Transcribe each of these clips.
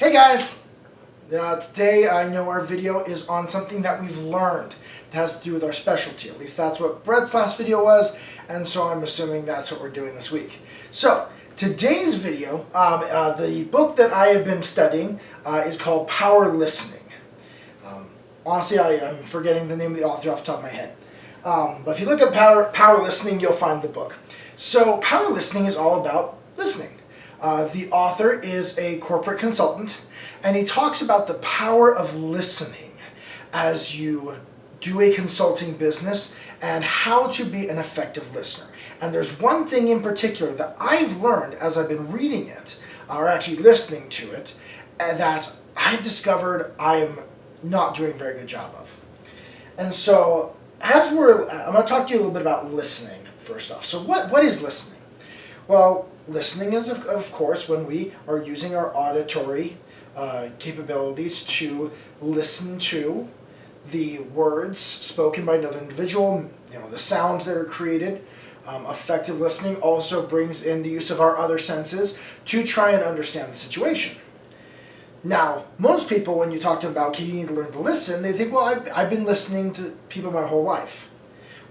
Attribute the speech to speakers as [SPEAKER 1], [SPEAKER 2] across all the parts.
[SPEAKER 1] Hey guys! Today I know our video is on something that we've learned that has to do with our specialty. At least that's what Brett's last video was, and so I'm assuming that's what we're doing this week. So, today's video, the book that I have been studying is called Power Listening. Honestly, I'm forgetting the name of the author off the top of my head. But if you look at Power Listening, you'll find the book. So, Power Listening is all about listening. The author is a corporate consultant, and he talks about the power of listening as you do a consulting business and how to be an effective listener. And there's one thing in particular that I've learned as I've been reading it, or actually listening to it, that I've discovered I'm not doing a very good job of. And so, I'm going to talk to you a little bit about listening first off. So what is listening? Well, listening is, of course, when we are using our auditory capabilities to listen to the words spoken by another individual, the sounds that are created. Effective listening also brings in the use of our other senses to try and understand the situation. Now, most people, when you talk to them about, okay, you need to learn to listen, they think, well, I've been listening to people my whole life.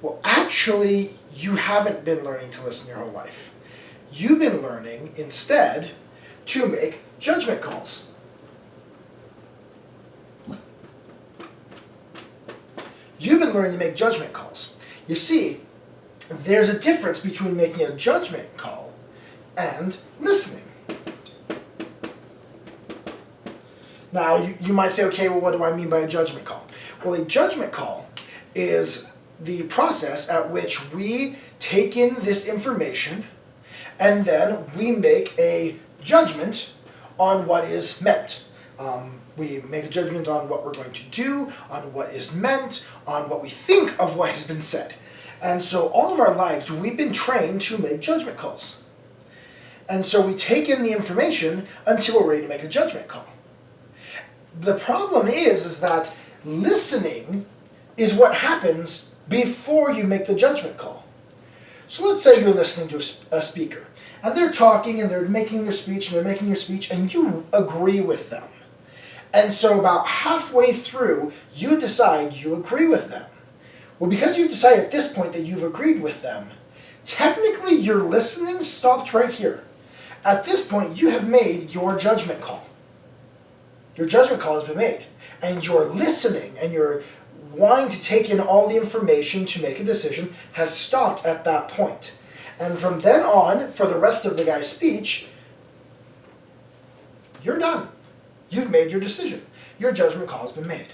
[SPEAKER 1] Well, actually, you haven't been learning to listen your whole life. You've been learning, instead, to make judgment calls. You've been learning to make judgment calls. You see, there's a difference between making a judgment call and listening. Now, you might say, okay, well, what do I mean by a judgment call? Well, a judgment call is the process at which we take in this information and then we make a judgment on what is meant. We make a judgment on what we're going to do, on what is meant, on what we think of what has been said. And so all of our lives, we've been trained to make judgment calls. And so we take in the information until we're ready to make a judgment call. The problem is that listening is what happens before you make the judgment call. So let's say you're listening to a speaker, and they're talking, and they're making their speech, and you agree with them. And so about halfway through, you decide you agree with them. Well, because you've decided at this point that you've agreed with them, technically your listening stopped right here. At this point, you have made your judgment call. Your judgment call has been made. And your listening and your wanting to take in all the information to make a decision has stopped at that point. And from then on, for the rest of the guy's speech, you're done. You've made your decision. Your judgment call has been made.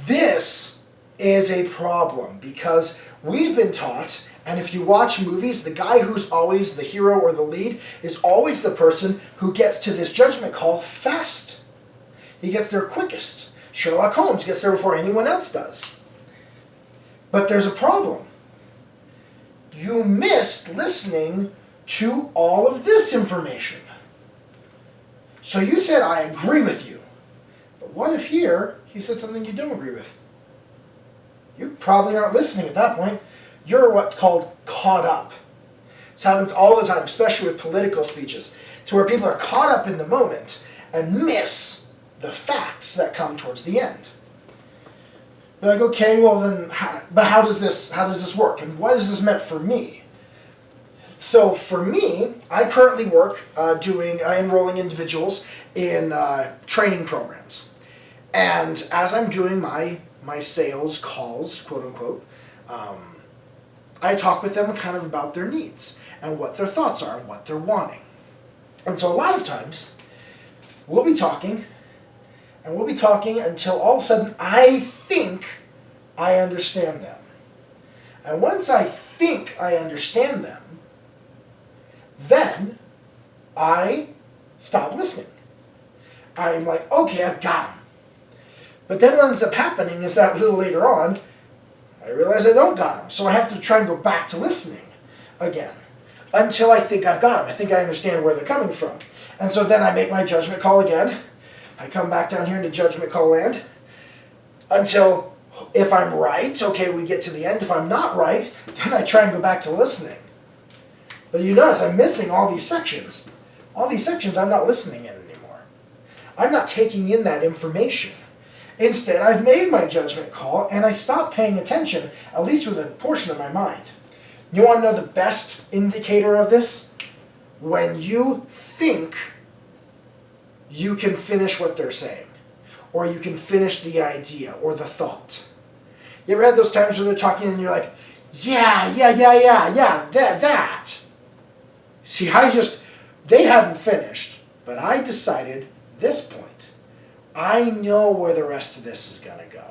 [SPEAKER 1] This is a problem because we've been taught, and if you watch movies, the guy who's always the hero or the lead is always the person who gets to this judgment call fast. He gets there quickest. Sherlock Holmes gets there before anyone else does. But there's a problem. You missed listening to all of this information. So you said, I agree with you. But what if here he said something you don't agree with? You probably aren't listening at that point. You're what's called caught up. This happens all the time, especially with political speeches, to where people are caught up in the moment and miss the facts that come towards the end. You're like, okay, well then, but how does this work? And what is this meant for me? So for me, I currently work enrolling individuals in training programs. And as I'm doing my sales calls, quote unquote, I talk with them kind of about their needs and what their thoughts are and what they're wanting. And so a lot of times, we'll be talking until all of a sudden I think I understand them. And once I think I understand them, then I stop listening. I'm like, okay, I've got them. But then what ends up happening is that a little later on, I realize I don't got them. So I have to try and go back to listening again until I think I've got them. I think I understand where they're coming from. And so then I make my judgment call again. I come back down here into judgment call land until if I'm right, okay, we get to the end. If I'm not right, then I try and go back to listening. But you notice I'm missing all these sections. All these sections I'm not listening in anymore. I'm not taking in that information. Instead, I've made my judgment call and I stop paying attention, at least with a portion of my mind. You want to know the best indicator of this? When you think you can finish what they're saying, or you can finish the idea or the thought. You ever had those times where they're talking and you're like, yeah, that. See, they hadn't finished, but I decided this point. I know where the rest of this is going to go.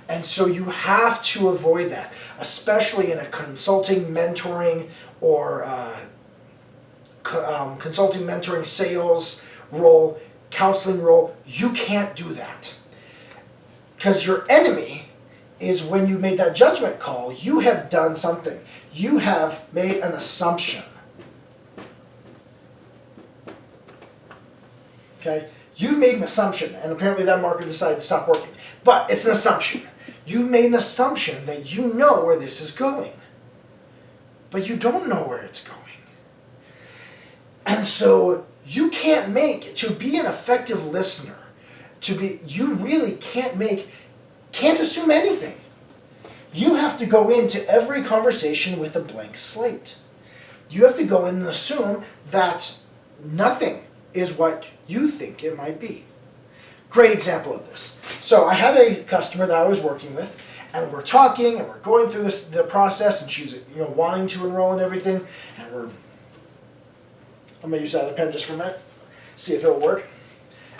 [SPEAKER 1] And so you have to avoid that, especially in a consulting, mentoring, or consulting, mentoring, sales role, counseling role. You can't do that. Because your enemy is when you made that judgment call, you have done something. You have made an assumption. Okay? You made an assumption, and apparently that marker decided to stop working. But it's an assumption. You've made an assumption that you know where this is going. But you don't know where it's going. And so you can't to be an effective listener, you really can't assume anything. You have to go into every conversation with a blank slate. You have to go in and assume that nothing is what you think it might be. Great example of this. So I had a customer that I was working with, and we're talking and we're going through the process, and she's wanting to enroll and everything, and I'm gonna use that other pen just for a minute, see if it'll work.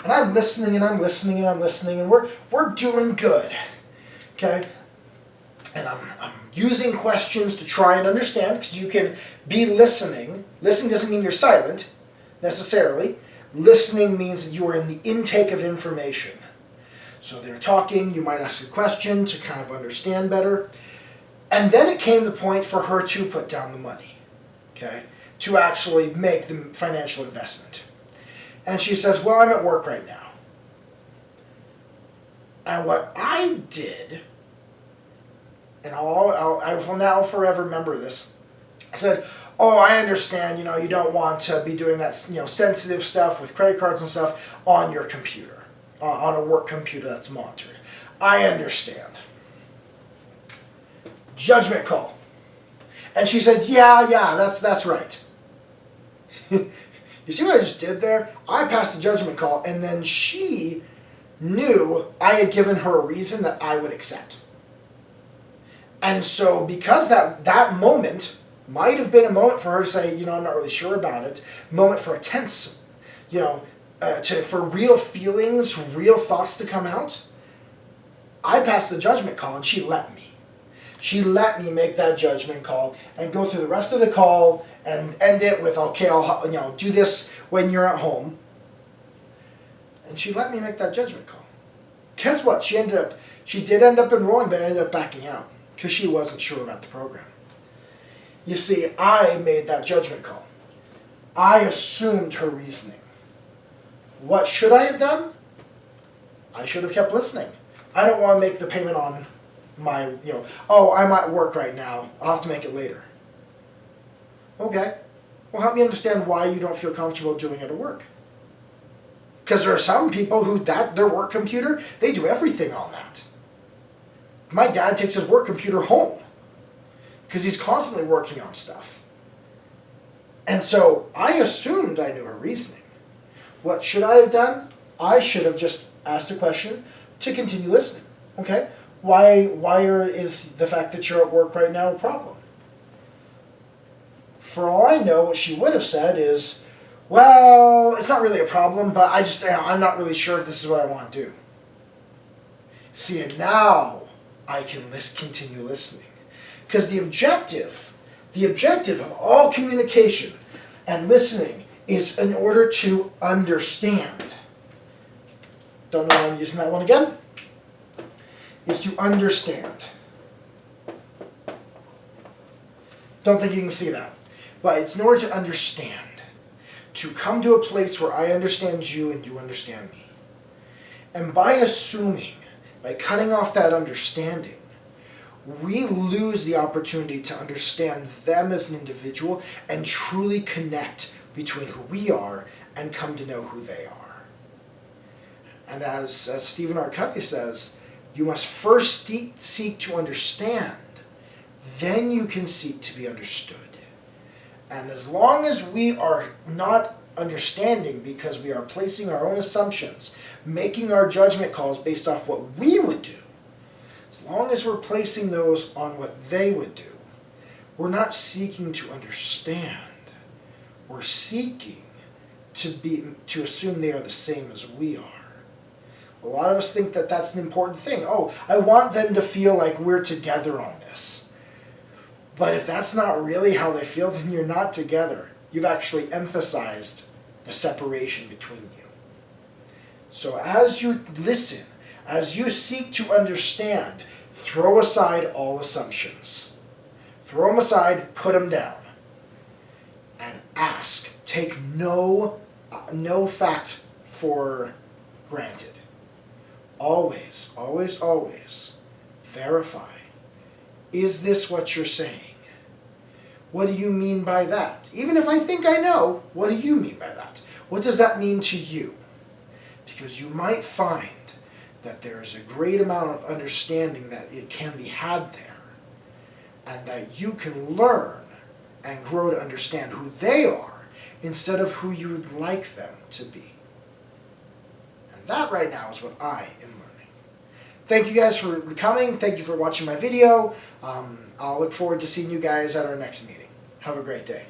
[SPEAKER 1] And I'm listening and I'm listening and I'm listening, and we're doing good. Okay? And I'm using questions to try and understand, because you can be listening. Listening doesn't mean you're silent necessarily. Listening means that you are in the intake of information. So they're talking, you might ask a question to kind of understand better. And then it came the point for her to put down the money, okay, to actually make the financial investment. And she says, well, I'm at work right now. And what I did, and I will now forever remember this, I said, oh, I understand, you don't want to be doing that, sensitive stuff with credit cards and stuff on your computer, on a work computer that's monitored. I understand. Judgment call. And she said, yeah, that's right. You see what I just did there? I passed a judgment call, and then she knew I had given her a reason that I would accept. And so because that moment might have been a moment for her to say, I'm not really sure about it, moment for a tense, for real feelings, real thoughts to come out, I passed the judgment call, and she let me. She let me make that judgment call and go through the rest of the call and end it with, okay, I'll do this when you're at home. And she let me make that judgment call. Guess what? She did end up enrolling, but ended up backing out because she wasn't sure about the program. You see, I made that judgment call. I assumed her reasoning. What should I have done? I should have kept listening. I don't want to make the payment on my, oh, I'm at work right now, I'll have to make it later. Okay. Well, help me understand why you don't feel comfortable doing it at work. Because there are some people who, their work computer, they do everything on that. My dad takes his work computer home because he's constantly working on stuff. And so I assumed I knew her reasoning. What should I have done? I should have just asked a question to continue listening. Okay? Why is the fact that you're at work right now a problem? For all I know, what she would have said is, well, it's not really a problem, but I'm not really sure if this is what I want to do. See, and now I can continue listening. Because the objective of all communication and listening is in order to understand. Don't know why I'm using that one again. Is to understand. Don't think you can see that. But it's in order to understand. To come to a place where I understand you and you understand me. And by assuming, by cutting off that understanding, we lose the opportunity to understand them as an individual and truly connect between who we are and come to know who they are. And as Stephen R. Covey says, you must first seek to understand, then you can seek to be understood. And as long as we are not understanding because we are placing our own assumptions, making our judgment calls based off what we would do, as long as we're placing those on what they would do, we're not seeking to understand. We're seeking to assume they are the same as we are. A lot of us think that that's an important thing. Oh, I want them to feel like we're together on this. But if that's not really how they feel, then you're not together. You've actually emphasized the separation between you. So as you listen, as you seek to understand, throw aside all assumptions. Throw them aside, put them down. And ask. Take no fact for granted. Always, always, always verify. Is this what you're saying? What do you mean by that? Even if I think I know, what do you mean by that? What does that mean to you? Because you might find that there is a great amount of understanding that it can be had there, and that you can learn and grow to understand who they are instead of who you would like them to be. And that right now is what I am learning. Thank you guys for coming. Thank you for watching my video. I'll look forward to seeing you guys at our next meeting. Have a great day.